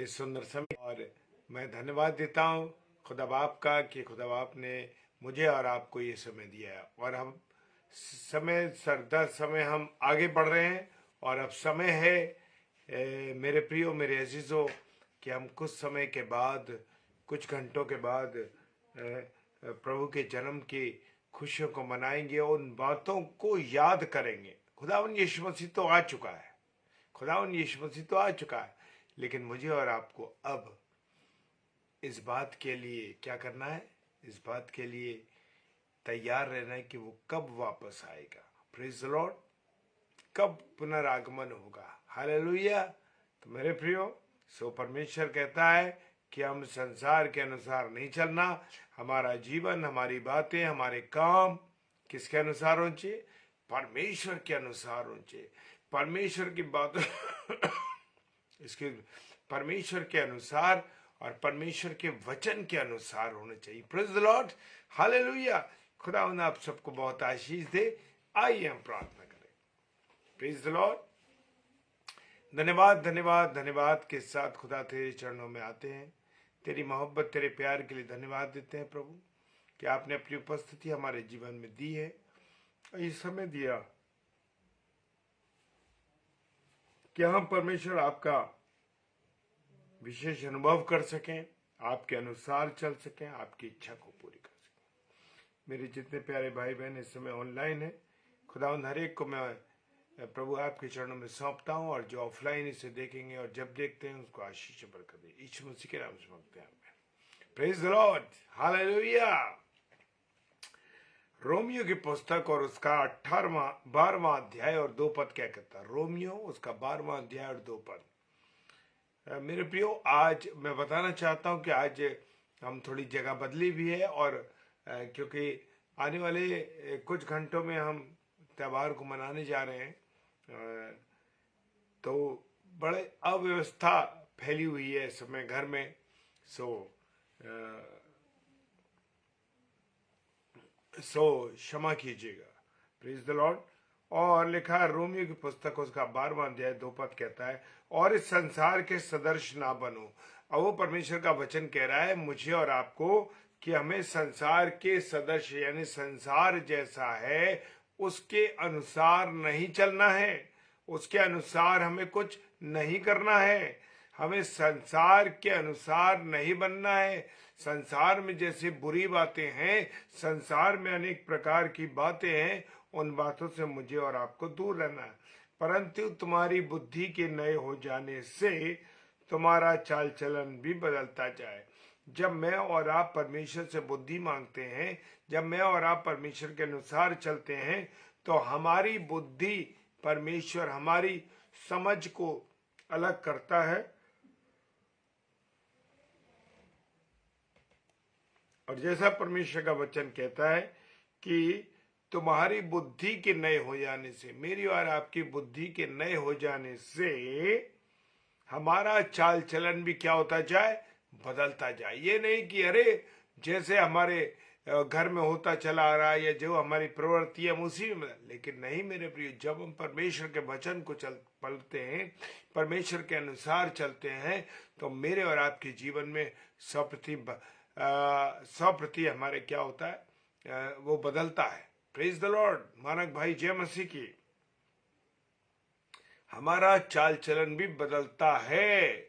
इस सुंदर समय। और मैं धन्यवाद देता हूँ खुदा बाप का कि खुदा बाप ने मुझे और आपको ये समय दिया है, और हम समय सरदर समय हम आगे बढ़ रहे हैं। और अब समय है मेरे प्रियो, मेरे अजीजों, कि हम कुछ समय के बाद, कुछ घंटों के बाद प्रभु के जन्म की खुशियों को मनाएंगे, उन बातों को याद करेंगे। खुदावन यीशु मसीह तो आ चुका है, खुदावन यीशु मसीह तो आ चुका है, लेकिन मुझे और आपको अब इस बात के लिए क्या करना है? इस बात के लिए तैयार रहना है कि वो कब वापस आएगा। Praise the Lord. कब पुनरागमन होगा। हालेलुया। तो मेरे प्रियो, सो परमेश्वर कहता है कि हम संसार के अनुसार नहीं चलना। हमारा जीवन, हमारी बातें, हमारे काम किसके अनुसार होने चाहिए? परमेश्वर के अनुसार होने चाहिए। परमेश्वर की बातों इसके परमेश्वर के अनुसार और परमेश्वर के वचन के अनुसार होने चाहिए। Praise the Lord. हालेलुया। खुदा उन आप सबको बहुत आशीष दे। आइए हम प्रार्थना करें। Praise the Lord. धन्यवाद धन्यवाद धन्यवाद के साथ खुदा तेरे चरणों में आते हैं। तेरी मोहब्बत, तेरे प्यार के लिए धन्यवाद देते हैं प्रभु, कि आपने अपनी उपस्थिति हमारे जीवन में दी है और ये समय दिया कि हम परमेश्वर आपका विशेष अनुभव कर सकें, आपके अनुसार चल सकें, आपकी इच्छा को पूरी कर सकें। मेरे जितने प्यारे भाई बहन इस समय ऑनलाइन है, खुदा उन हर एक को मैं प्रभु आपके चरणों में सौंपता हूं, और जो ऑफलाइन इसे देखेंगे और जब देखते हैं उसको आशीष बरकत दे। यीशु मसीह के नाम से मांगते हैं। Praise the Lord. Hallelujah. Romeo की पुस्तक और उसका 12वां अध्याय और 2 पद क्या कहता है? रोमियो उसका 12वां अध्याय और 2 पद। मेरे प्रियो, आज मैं बताना चाहता हूं कि आज हम थोड़ी जगह बदली भी है, और क्योंकि आने वाले कुछ घंटों में हम त्योहार को मनाने जा रहे हैं, तो बड़े अव्यवस्था फैली हुई है इस समय घर में। सो क्षमा कीजिएगा। Please the Lord. और लिखा है रोमियो की पुस्तक उसका 12वां अध्याय 2 पद कहता है, और इस संसार के सदृश ना बनो। अब वो परमेश्वर का वचन कह रहा है मुझे और आपको कि हमें संसार के सदृश, यानी संसार जैसा है उसके अनुसार नहीं चलना है, उसके अनुसार हमें कुछ नहीं करना है, हमें संसार के अनुसार नहीं बनना है। संसार में जैसे बुरी बातें हैं, संसार में अनेक प्रकार की बातें हैं, उन बातों से मुझे और आपको दूर रहना है। परंतु तुम्हारी बुद्धि के नए हो जाने से तुम्हारा चाल चलन भी बदलता जाए। जब मैं और आप परमेश्वर से बुद्धि मांगते हैं, जब मैं और आप परमेश्वर के अनुसार चलते हैं, तो हमारी बुद्धि, परमेश्वर हमारी समझ को अलग करता है, और जैसा परमेश्वर का वचन कहता है कि तुम्हारी बुद्धि के नए हो जाने से, मेरी और आपकी बुद्धि के नए हो जाने से हमारा चाल चलन भी क्या होता जाए? बदलता जाए। ये नहीं कि अरे जैसे हमारे घर में होता चला आ रहा है या जो हमारी प्रवृत्ति है हम उसी में, लेकिन नहीं मेरे प्रिय, जब हम परमेश्वर के वचन को पढ़ते हैं, परमेश्वर के अनुसार चलते हैं, तो मेरे और आपके जीवन में 100% हमारे क्या होता है? वो बदलता है। Praise the Lord. मानक भाई जय मसीह की। हमारा चाल चलन भी बदलता है।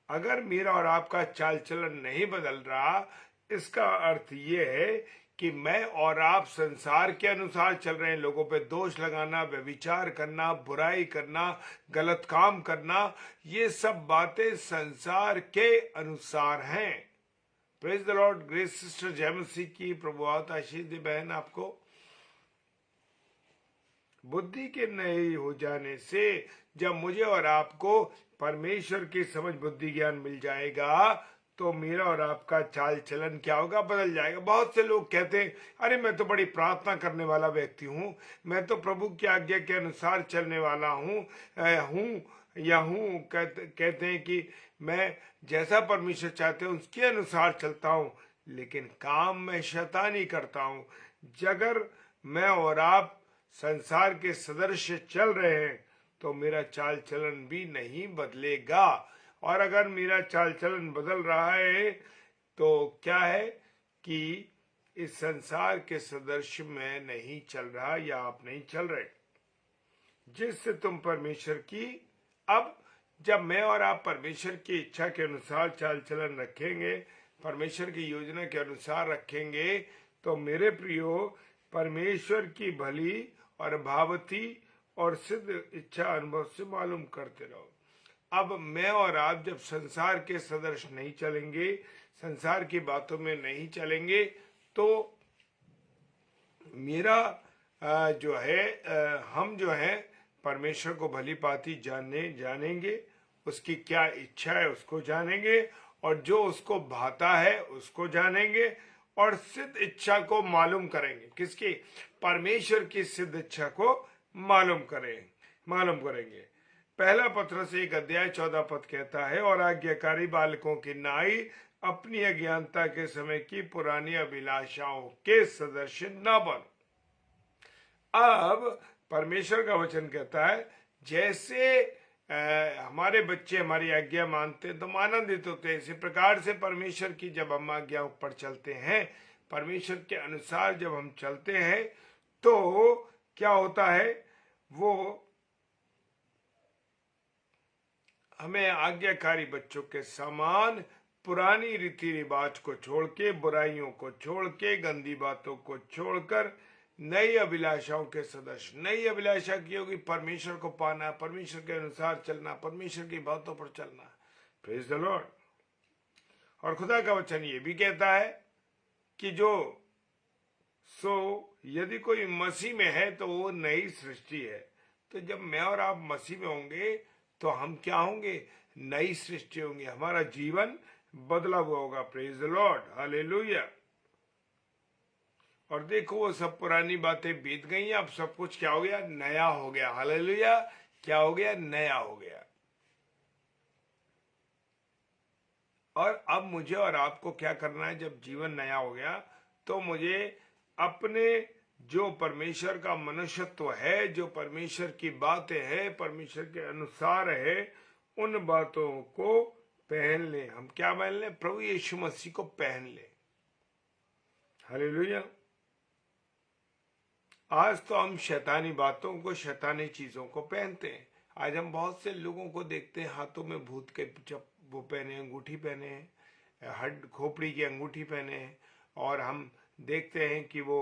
अगर मेरा और आपका चाल चलन नहीं बदल रहा, इसका अर्थ ये है कि मैं और आप संसार के अनुसार चल रहे हैं। लोगों पे दोष लगाना, व्यभिचार करना, बुराई करना, गलत काम करना, ये सब बातें संसार के अनुसार हैं। Praise the Lord. Grace sister जय मसीह की। प्रभु आशीष दे बहन आपको। बुद्धि के नए हो जाने से जब मुझे और आपको परमेश्वर की समझ, बुद्धि, ज्ञान मिल जाएगा, तो मेरा और आपका चाल चलन क्या होगा? बदल जाएगा। बहुत से लोग कहते हैं अरे मैं तो बड़ी प्रार्थना करने वाला व्यक्ति हूँ, मैं तो प्रभु की आज्ञा के अनुसार चलने वाला हूँ कहते हैं कि मैं जैसा परमेश्वर चाहते हैं उसके अनुसार चलता हूँ, लेकिन काम मैं शैतानी करता हूँ। अगर मैं और आप संसार के सदृश चल रहे हैं तो मेरा चाल चलन भी नहीं बदलेगा। और अगर मेरा चाल चलन बदल रहा है तो क्या है कि इस संसार के सदृश में नहीं चल रहा या आप नहीं चल रहे, जिससे तुम परमेश्वर की, अब जब मैं और आप परमेश्वर की इच्छा के अनुसार चाल चलन रखेंगे, परमेश्वर की योजना के अनुसार रखेंगे, तो मेरे प्रियो परमेश्वर की भली और भावती और सिद्ध इच्छा अनुभव से मालूम करते रहो। अब मैं और आप जब संसार के सदृश नहीं चलेंगे, संसार की बातों में नहीं चलेंगे, तो मेरा जो है हम जो है परमेश्वर को भली भांति जानेंगे, उसकी क्या इच्छा है उसको जानेंगे, और जो उसको भाता है उसको जानेंगे, और सिद्ध इच्छा को मालूम करेंगे। किसकी? परमेश्वर की सिद्ध इच्छा को मालूम करेंगे। पहला पत्रस 1:14 कहता है, और आज्ञाकारी बालकों की नाई अपनी अज्ञानता के समय की पुरानी अभिलाषाओं के सदस्य न बनो। अब परमेश्वर का वचन कहता है, जैसे हमारे बच्चे हमारी आज्ञा मानते हैं तो हम आनंदित होते हैं, इसी प्रकार से परमेश्वर की जब हम आज्ञाओं पर चलते हैं, परमेश्वर के अनुसार जब हम चलते हैं, तो क्या होता है, वो हमें आज्ञाकारी बच्चों के समान पुरानी रीति रिवाज को छोड़ के, बुराइयों को छोड़ के, गंदी बातों को छोड़कर नई अभिलाषाओं के सदस्य। नई अभिलाषा की होगी परमेश्वर को पाना, परमेश्वर के अनुसार चलना, परमेश्वर की बातों पर चलना। Praise the Lord. और खुदा का वचन ये भी कहता है कि यदि कोई मसीह में है तो वो नई सृष्टि है। तो जब मैं और आप मसीह में होंगे तो हम क्या होंगे? नई सृष्टि होंगे, हमारा जीवन बदला हुआ होगा। Praise the Lord, hallelujah. और देखो वो सब पुरानी बातें बीत गई, अब सब कुछ क्या हो गया? नया हो गया। हालेलुया। क्या हो गया? नया हो गया। और अब मुझे और आपको क्या करना है? जब जीवन नया हो गया तो मुझे अपने जो परमेश्वर का मनुष्यत्व है, जो परमेश्वर की बातें हैं, परमेश्वर के अनुसार है, उन बातों को पहन ले। हम क्या पहन ले? प्रभु यीशु मसीह को पहन ले। हालेलुया। आज तो हम शैतानी बातों को, शैतानी चीजों को पहनते हैं। आज हम बहुत से लोगों को देखते हैं हाथों में भूत के वो पहने, अंगूठी पहने हैं, हड्ड खोपड़ी की अंगूठी पहने हैं, और हम देखते हैं कि वो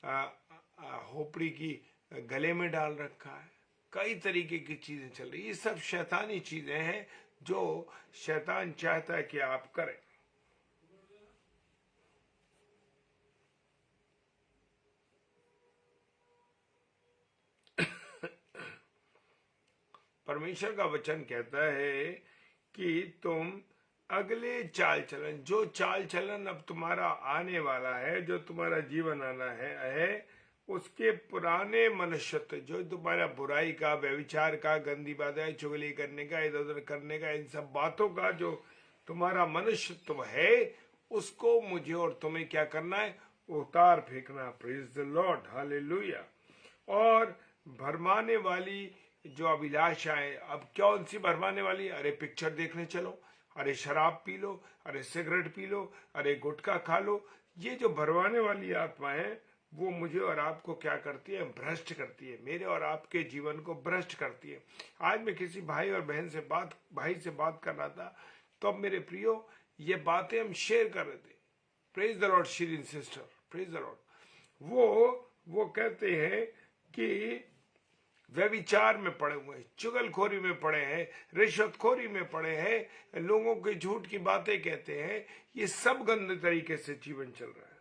खोपड़ी की गले में डाल रखा है। कई तरीके की चीजें चल रही, ये सब शैतानी चीजें हैं जो शैतान चाहता है कि आप करें। परमेश्वर का वचन कहता है कि तुम अगले चाल चलन, जो चाल चलन अब तुम्हारा आने वाला है, जो तुम्हारा जीवन आना है, उसके पुराने मनुष्यत्व, जो तुम्हारा बुराई का, व्यभिचार का, गंदी बातें, चुगली करने का, इधर उधर करने का, इन सब बातों का जो तुम्हारा मनुष्यत्व है, उसको मुझे और तुम्हें क्या करना है? उतार फेंकना। Praise the Lord, hallelujah. और भरमाने वाली जो अभिलाषा है, अब कौन सी भरमाने वाली? अरे पिक्चर देखने चलो, अरे शराब पी लो, अरे सिगरेट पी लो, अरे गुटखा खा लो। ये जो भरमाने वाली आत्मा है, वो मुझे और आपको क्या करती है? भ्रष्ट करती है, मेरे और आपके जीवन को भ्रष्ट करती है। आज मैं किसी भाई से बात कर रहा था, तो अब मेरे प्रियो ये बातें हम शेयर कर रहे थे। Praise the lord Shirin sister, praise the lord. वो कहते हैं कि व्यभिचार में पड़े हुए हैं, चुगलखोरी में पड़े हैं, रिश्वतखोरी में पड़े हैं, लोगों की झूठ की बातें कहते हैं, ये सब गंदे तरीके से जीवन चल रहा है।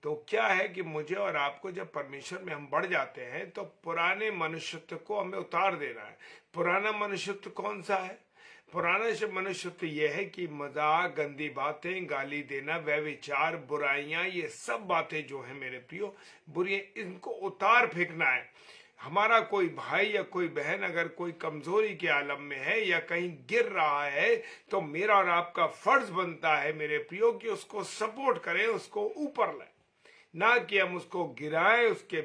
तो क्या है कि मुझे और आपको जब परमेश्वर में हम बढ़ जाते हैं तो पुराने मनुष्यत्व को हमें उतार देना है। पुराना मनुष्यत्व कौन सा है? पुराना मनुष्यत्व यह है कि मजाक, गंदी बातें, गाली देना, व्यभिचार, बुराइयां, ये सब बातें जो है मेरे प्रियो बुरी, इनको उतार फेंकना है। हमारा कोई भाई या कोई बहन अगर कोई कमजोरी के आलम में है या कहीं गिर रहा है, तो मेरा और आपका फर्ज बनता है मेरे प्रियो कि उसको सपोर्ट करें, उसको ऊपर लाएं, ना कि हम उसको गिराएं। उसके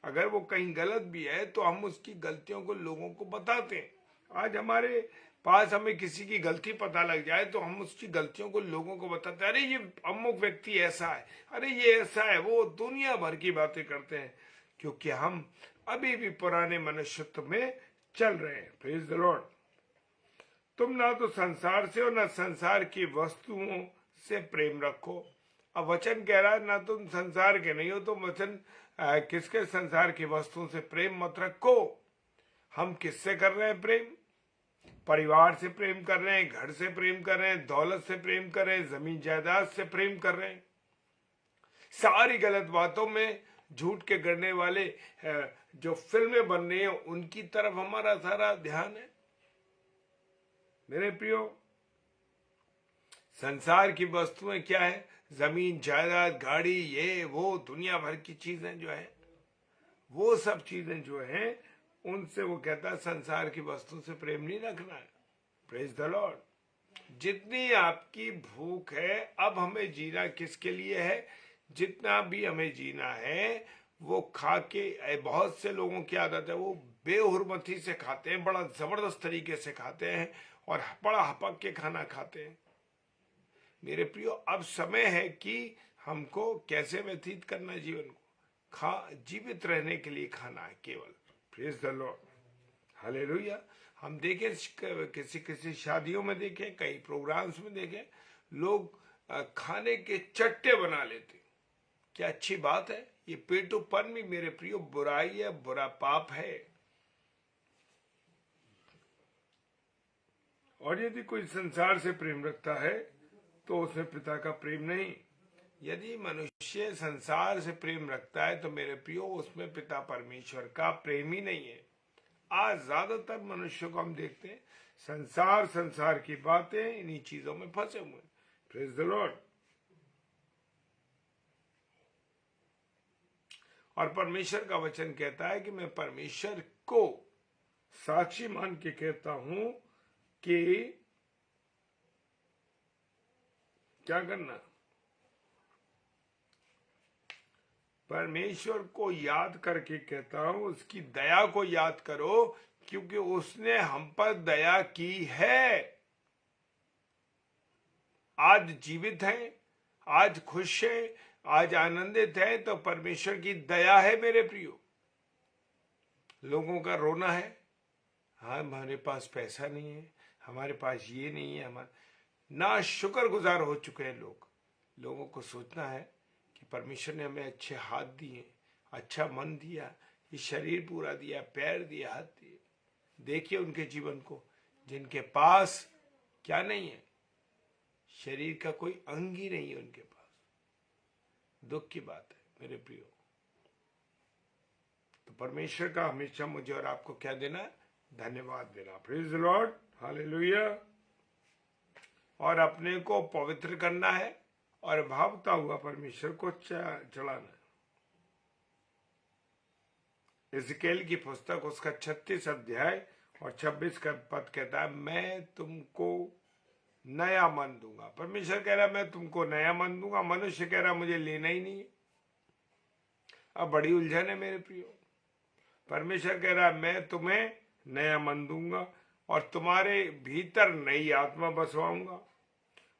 अगर वो कहीं गलत भी है तो हम उसकी गलतियों को लोगों को बताते हैं। आज हमारे पास हमें किसी की गलती पता लग जाए तो हम उसकी गलतियों को लोगों को बताते हैं, अरे ये अमुक व्यक्ति ऐसा है, अरे ये ऐसा है, वो दुनिया भर की बातें करते हैं, क्योंकि हम अभी भी पुराने मनुष्यत्व में चल रहे हैं। Praise the Lord. तुम ना तो संसार से और ना संसार की वस्तुओं से प्रेम रखो। अब वचन कह रहा है ना तुम संसार के नहीं हो, तो वचन किसके? संसार की वस्तुओं से प्रेम मत रखो। हम किससे कर रहे हैं प्रेम? परिवार से प्रेम कर रहे हैं, घर से प्रेम कर रहे हैं, दौलत से प्रेम कर रहे हैं, जमीन जायदाद से प्रेम कर रहे हैं। सारी गलत बातों में झूठ के गढ़ने वाले जो फिल्में बन रही हैं उनकी तरफ हमारा सारा ध्यान है। मेरे प्रियो, संसार की वस्तुएं क्या है? जमीन जायदाद, गाड़ी, ये वो दुनिया भर की चीजें जो है, वो सब चीजें जो हैं उनसे वो कहता है संसार की वस्तु से प्रेम नहीं रखना है। Praise the Lord. जितनी आपकी भूख है, अब हमें जीना किसके लिए है? जितना भी हमें जीना है वो खा के, बहुत से लोगों की आदत है वो बेहुरमती से खाते हैं, बड़ा जबरदस्त तरीके से खाते हैं और बड़ा हपक के खाना खाते हैं। मेरे प्रियो, अब समय है कि हमको कैसे व्यतीत करना जीवन को, जीवित रहने के लिए खाना है केवल। Praise the Lord, hallelujah. हम देखें किसी शादियों में देखें, कई प्रोग्राम्स में देखें, लोग खाने के चट्टे बना लेते। क्या अच्छी बात है? ये पेटोपन भी मेरे प्रियो बुराई है, बुरा पाप है। और यदि कोई संसार से प्रेम रखता है तो उसमें पिता का प्रेम नहीं। यदि मनुष्य संसार से प्रेम रखता है तो मेरे प्रियो उसमें पिता परमेश्वर का प्रेम ही नहीं है। आज ज्यादातर मनुष्य को हम देखते हैं संसार की बातें, इन्हीं चीजों में फंसे हुए। Praise the Lord. और परमेश्वर का वचन कहता है कि मैं परमेश्वर को साक्षी मान के कहता हूं कि क्या करना? परमेश्वर को याद करके कहता हूं, उसकी दया को याद करो, क्योंकि उसने हम पर दया की है। आज जीवित हैं, आज खुश हैं, आज आनंदित है तो परमेश्वर की दया है। मेरे प्रियो, लोगों का रोना है, हाँ हमारे पास पैसा नहीं है, हमारे पास ये नहीं है, हमारे ना शुक्रगुजार हो चुके हैं लोग। लोगों को सोचना है कि परमेश्वर ने हमें अच्छे हाथ दिए, अच्छा मन दिया, ये शरीर पूरा दिया, पैर दिया, हाथ दिए। देखिए उनके जीवन को, जिनके पास क्या नहीं है, शरीर का कोई अंग ही नहीं है उनके पास। दुख की बात है मेरे प्रियो। तो परमेश्वर का हमेशा मुझे और आपको क्या देना है? धन्यवाद देना। Praise the Lord, hallelujah. और अपने को पवित्र करना है और भावता हुआ परमेश्वर को चढ़ाना है। इज़केल की पुस्तक उसका 36 अध्याय और 26 का पद कहता है, मैं तुमको नया मन दूंगा। परमेश्वर कह रहा मैं तुमको नया मन दूंगा, मनुष्य कह रहा मुझे लेना ही नहीं है। अब बड़ी उलझन है मेरे प्रियो। परमेश्वर कह रहा मैं तुम्हें नया मन दूंगा और तुम्हारे भीतर नई आत्मा बसवाऊंगा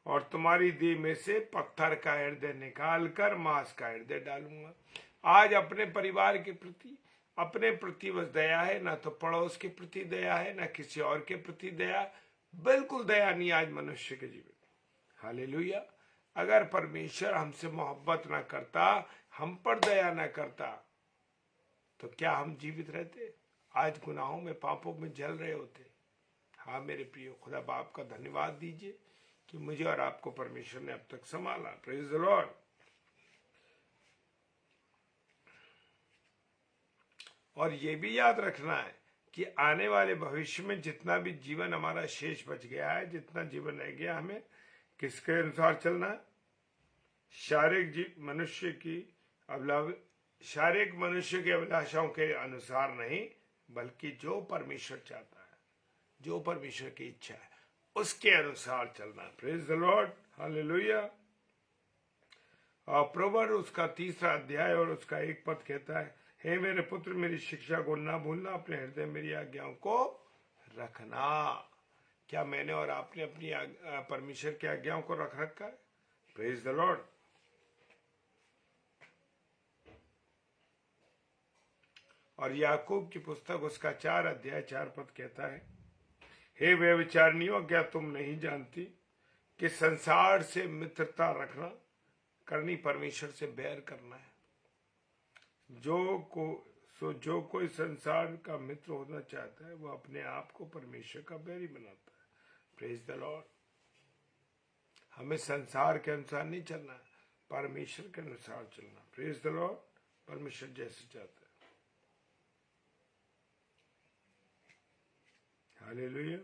और तुम्हारी देह में से पत्थर का हृदय निकाल कर मांस का हृदय डालूंगा। आज अपने परिवार के प्रति, अपने प्रति बस दया है, ना तो पड़ोस के प्रति दया है, ना किसी और के प्रति दया, बिल्कुल दया नहीं आज मनुष्य के जीवन। हालेलुया। अगर परमेश्वर हमसे मोहब्बत ना करता, हम पर दया ना करता, तो क्या हम जीवित रहते? आज गुनाहों में, पापों में जल रहे होते। हाँ मेरे प्रियो, खुदा बाप का धन्यवाद दीजिए कि मुझे और आपको परमेश्वर ने अब तक संभाला। Praise the Lord. और ये भी याद रखना है कि आने वाले भविष्य में जितना भी जीवन हमारा शेष बच गया है, जितना जीवन रह गया, हमें किसके अनुसार चलना है? शारीरिक मनुष्य की शारीरिक मनुष्य के अभिलाषाओं के अनुसार नहीं, बल्कि जो परमेश्वर चाहता है, जो परमेश्वर की इच्छा है, उसके अनुसार चलना। Praise the Lord, hallelujah. और प्रोवर्ब उसका 3 अध्याय और उसका 1 पद कहता है, हे मेरे पुत्र मेरी शिक्षा को ना भूलना, अपने हृदय मेरी आज्ञाओं को रखना। क्या मैंने और आपने अपनी परमेश्वर की आज्ञाओं को रख रखा है? Praise the Lord. और याकूब की पुस्तक उसका 4 अध्याय 4 पद कहता है, हे व्यभिचारिणियों, क्या तुम नहीं जानती कि संसार से मित्रता रखना करनी परमेश्वर से बैर करना है? जो कोई संसार का मित्र होना चाहता है वो अपने आप को परमेश्वर का बैरी बनाता है। Praise the Lord. हमें संसार के अनुसार नहीं चलना, परमेश्वर के अनुसार चलना। Praise the Lord. परमेश्वर जैसे चाहता है। हालेलुया।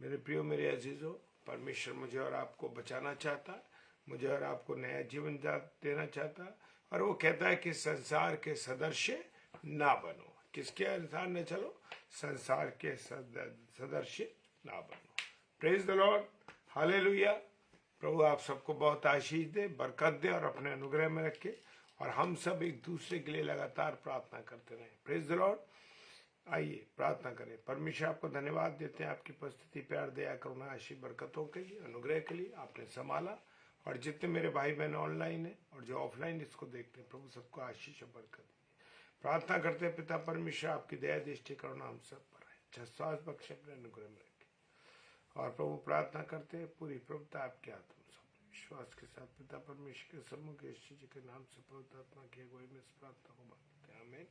मेरे प्रियो, मेरे अजीजों, परमेश्वर मुझे और आपको बचाना चाहता है, मुझे और आपको नया जीवन देना चाहता है। और वो कहता है कि संसार के सदस्य ना बनो। किसके अनुसार न चलो? संसार के सदस्य ना बनो। Praise the Lord. हालेलुया। प्रभु आप सबको बहुत आशीष दे, बरकत दे और अपने अनुग्रह में रखे, और हम सब एक दूसरे के लिए लगातार प्रार्थना करते रहें। Praise the Lord. आइए प्रार्थना करें। परमेश्वर आपको धन्यवाद देते हैं आपकी उपस्थिति, प्यार, दया, करुणा, आशीष, बरकतों के लिए, अनुग्रह के लिए। आपने संभाला, और जितने मेरे भाई बहन ऑनलाइन है और जो ऑफलाइन इसको देखते हैं, प्रभु सबको आशीष और बरकत दीजिए। प्रार्थना करते हैं पिता परमेश्वर, आपकी दया, दृष्टि, करुणा हम सब पर है। अच्छा श्वास बख्शे, अपने अनुग्रह में रखे। और प्रभु प्रार्थना करते हैं पूरी प्रभुता आपके हाथ में सौंपते, विश्वास के साथ पिता परमेश्वर के सम्मुख यीशु जी के नाम से पवित्र आत्मा की अगुवाई में इस प्रार्थना को मांगते हैं। आमीन।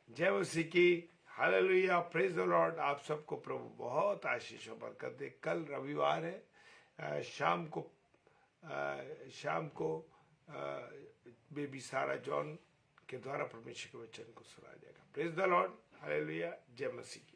जय मसीह की। हालेलुया। Praise the Lord. आप सबको प्रभु बहुत आशीष और बरकत दे। कल रविवार है, शाम को बेबी सारा जॉन के द्वारा परमेश्वर के वचन को सुनाया जाएगा। Praise the Lord. हालेलुया। जय मसीह की।